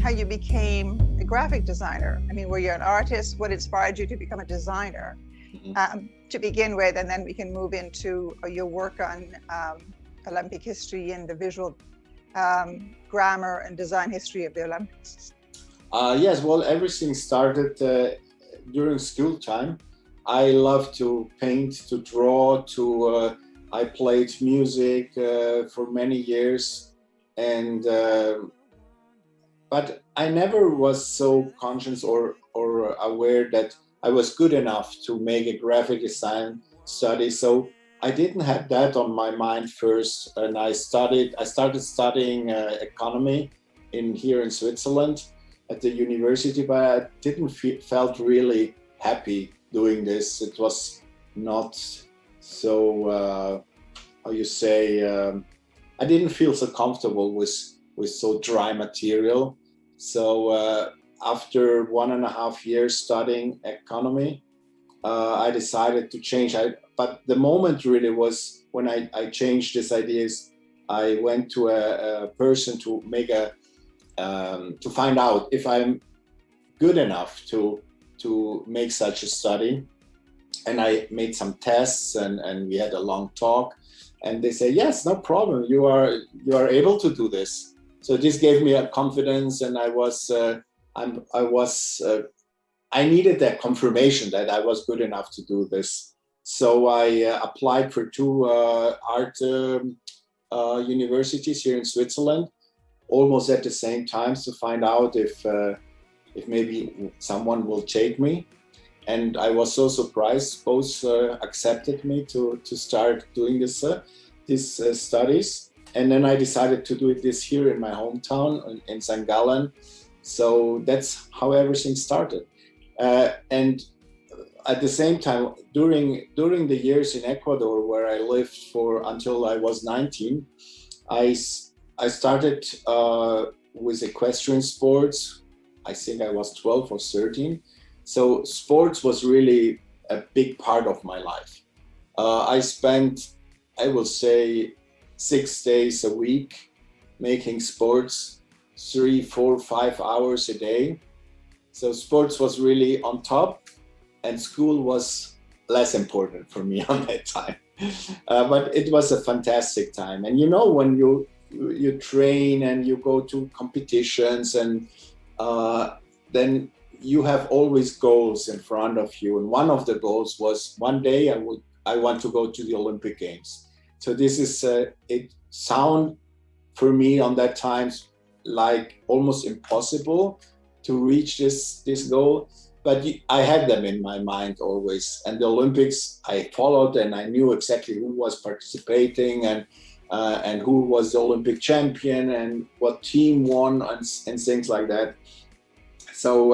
how you became a graphic designer. I mean, were you an artist? What inspired you to become a designer to begin with? And then we can move into your work on Olympic history and the visual grammar and design history of the Olympics. Yes, well, everything started during school time. I love to paint, to draw, I played music for many years, and but I never was so conscious or aware that I was good enough to make a graphic design study. So I didn't have that on my mind first, and I started studying economy here in Switzerland at the university, but I didn't felt really happy doing this. It was not so how you say I didn't feel so comfortable with so dry material. So after 1.5 years studying economy, I decided to change. But the moment really was when I changed these ideas. I went to a person to make to find out if I'm good enough to make such a study. And I made some tests, and we had a long talk. And they say, yes, no problem. You are able to do this. So this gave me a confidence, and I needed that confirmation that I was good enough to do this. So I applied for 2 art universities here in Switzerland, almost at the same time, to find out if maybe someone will take me. And I was so surprised. Both accepted me to start doing these studies. And then I decided to do this here in my hometown in St. Gallen. So that's how everything started. And at the same time, during the years in Ecuador, where I lived until I was 19, I started with equestrian sports. I think I was 12 or 13. So sports was really a big part of my life. I spent, I will say, 6 days a week making sports, 3, 4, 5 hours a day. So sports was really on top, and school was less important for me on that time. But it was a fantastic time. And when you train and you go to competitions, and then you have always goals in front of you. And one of the goals was one day I want to go to the Olympic Games. So this is, it sound for me on that time like almost impossible to reach this goal. But I had them in my mind always. And the Olympics I followed, and I knew exactly who was participating and who was the Olympic champion and what team won and things like that. So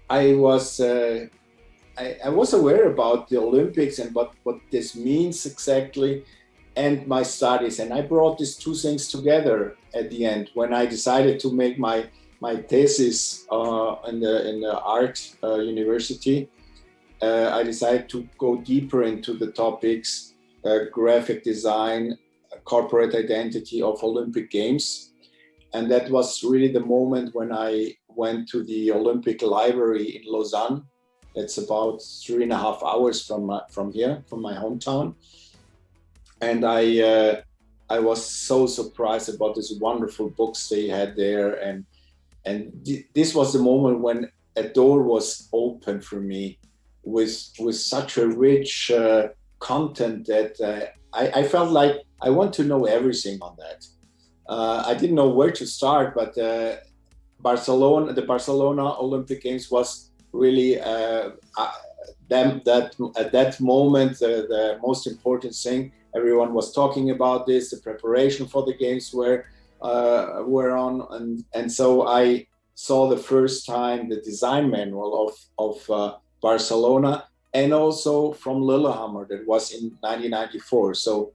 I was aware about the Olympics and what this means exactly, and my studies. And I brought these 2 things together at the end when I decided to make my thesis in the art university. I decided to go deeper into the topics graphic design, corporate identity of Olympic Games. And that was really the moment when I went to the Olympic Library in Lausanne. It's about 3.5 hours from here, from my hometown. And I was so surprised about these wonderful books they had there. And this was the moment when a door was open for me with such a rich content that I felt like I want to know everything on that. I didn't know where to start, but the Barcelona Olympic Games was really that at that moment the most important thing. Everyone was talking about this. The preparation for the games were on, and so I saw the first time the design manual of Barcelona, and also from Lillehammer, that was in 1994. So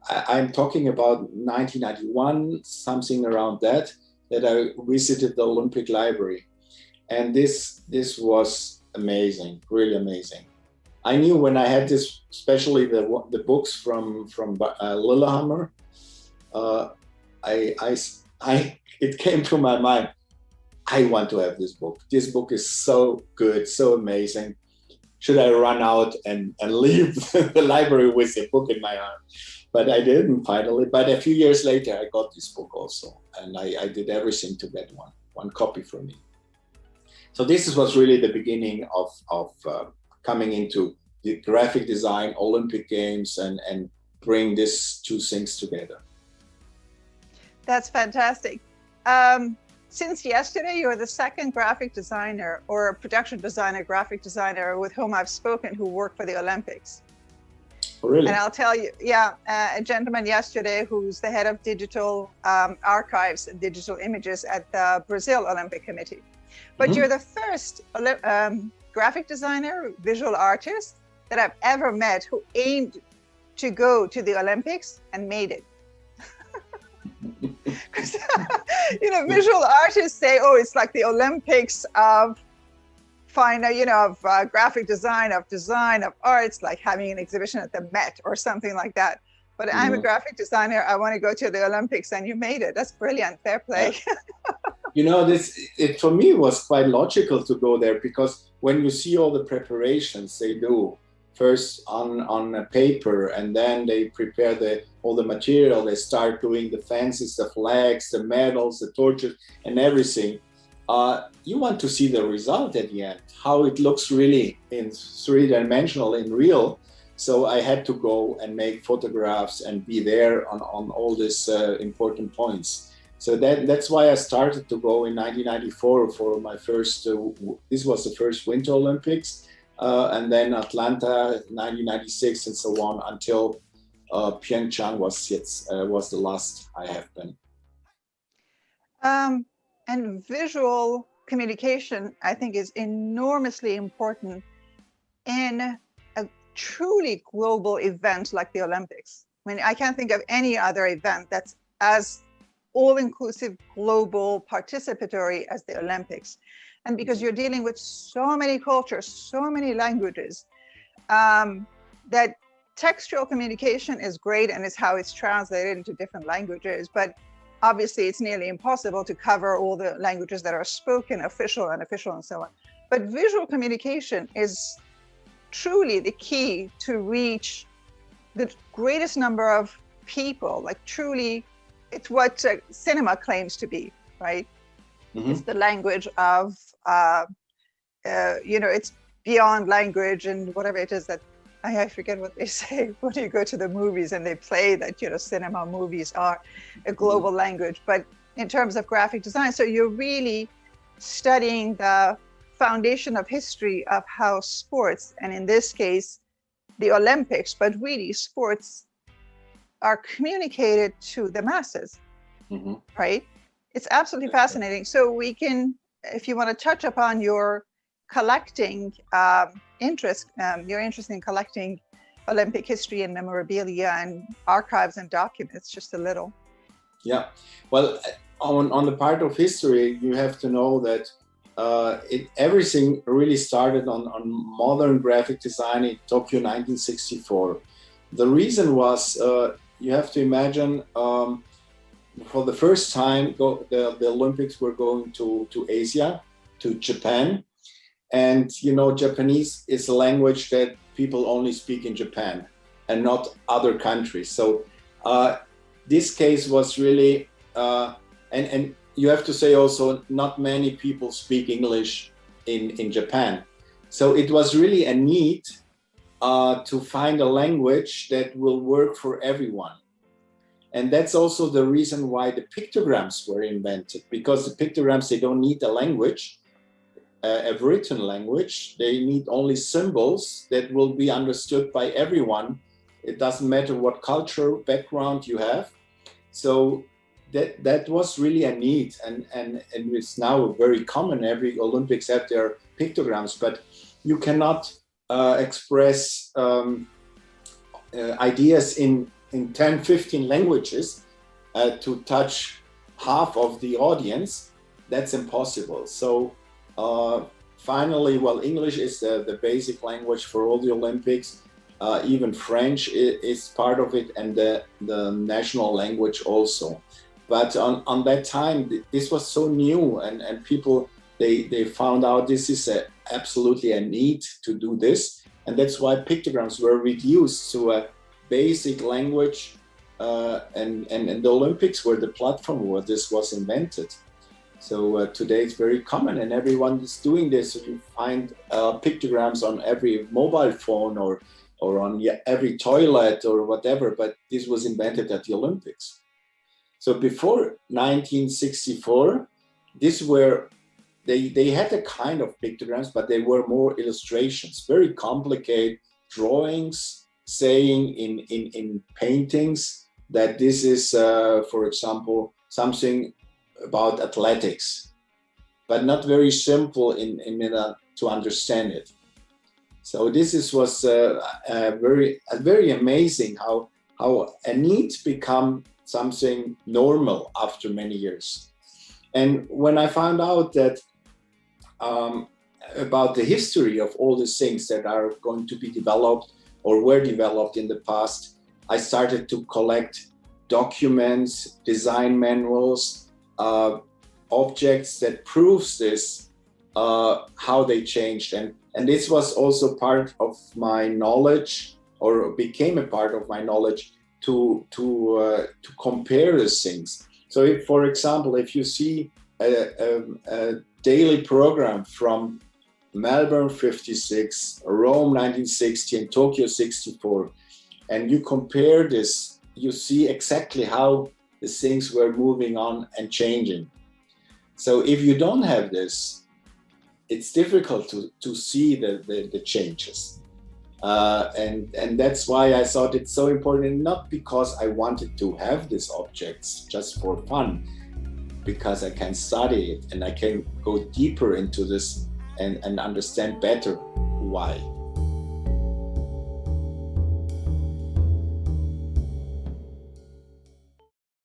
I'm talking about 1991, something around that I visited the Olympic Library. And this was amazing, really amazing. I knew when I had this, especially the books from Lillehammer, it came to my mind. I want to have this book. This book is so good, so amazing. Should I run out and leave the library with a book in my arm? But I didn't finally. But a few years later, I got this book also. And I did everything to get one copy for me. So this was really the beginning of coming into the graphic design, Olympic Games, and bring these two things together. That's fantastic. Since yesterday, you're the second graphic designer or production designer, graphic designer with whom I've spoken who worked for the Olympics. Oh, really? And I'll tell you, a gentleman yesterday who's the head of digital archives and digital images at the Brazil Olympic Committee. But you're the first graphic designer, visual artist that I've ever met who aimed to go to the Olympics and made it. Because visual artists say, oh, it's like the Olympics of graphic design, of arts, like having an exhibition at the Met or something like that. But I'm a graphic designer. I want to go to the Olympics, and you made it. That's brilliant. Fair play. It for me was quite logical to go there, because when you see all the preparations they do, first on a paper, and then they prepare all the material, they start doing the fences, the flags, the medals, the torches, and everything. You want to see the result at the end, how it looks really in three-dimensional, in real. So I had to go and make photographs and be there on all these important points. So that's why I started to go in 1994 for my first, this was the first Winter Olympics, and then Atlanta, 1996, and so on, until Pyeongchang was the last I have been. And visual communication, I think, is enormously important in a truly global event like the Olympics. I mean, I can't think of any other event that's as all-inclusive, global, participatory as the Olympics. And because you're dealing with so many cultures, so many languages, that textual communication is great and is how it's translated into different languages. But obviously, it's nearly impossible to cover all the languages that are spoken, official, unofficial, and so on. But visual communication is truly the key to reach the greatest number of people. Like, truly, it's what cinema claims to be, right? It's the language of, it's beyond language and whatever it is that, I forget what they say when you go to the movies and they play that, cinema movies are a global language. But in terms of graphic design, so you're really studying the foundation of history of how sports, and in this case, the Olympics, but really sports are communicated to the masses, right? It's absolutely fascinating. So we can, if you want to touch upon your collecting interest, your interest in collecting Olympic history and memorabilia and archives and documents, just a little. Yeah, well, on the part of history, you have to know that everything really started on modern graphic design in Tokyo 1964. The reason was, you have to imagine, for the first time, the Olympics were going to Asia, to Japan. And, Japanese is a language that people only speak in Japan and not other countries. So this case was really, and you have to say also, not many people speak English in Japan. So it was really a need to find a language that will work for everyone. And that's also the reason why the pictograms were invented, because the pictograms, they don't need a language, a written language. They need only symbols that will be understood by everyone. It doesn't matter what cultural background you have. So that was really a need, and it's now very common. Every Olympics have their pictograms, but you cannot express ideas in 10, 15 languages to touch half of the audience. That's impossible. So finally, well, English is the basic language for all the Olympics. Even French is part of it, and the national language also. But on that time, this was so new, and people, they found out this is absolutely a need to do this. And that's why pictograms were reduced to a basic language, and the Olympics were the platform where this was invented. So today it's very common, and everyone is doing this. So you find pictograms on every mobile phone or on every toilet or whatever, but this was invented at the Olympics. So before 1964, they had a kind of pictograms, but they were more illustrations, very complicated drawings, saying in paintings that this is, for example, something about athletics, but not very simple to understand it. So was very amazing how a need become something normal after many years. And when I found out that about the history of all these things that are going to be developed or were developed in the past, I started to collect documents, design manuals, objects that proves this, how they changed. And this was also part of my knowledge, or became a part of my knowledge, to compare these things. So if, for example, if you see a daily program from Melbourne 56, Rome 1960, and Tokyo 64, and you compare this, you see exactly how the things were moving on and changing. So if you don't have this, it's difficult to see the changes. And that's why I thought it's so important, not because I wanted to have these objects just for fun, because I can study it and I can go deeper into this and understand better why.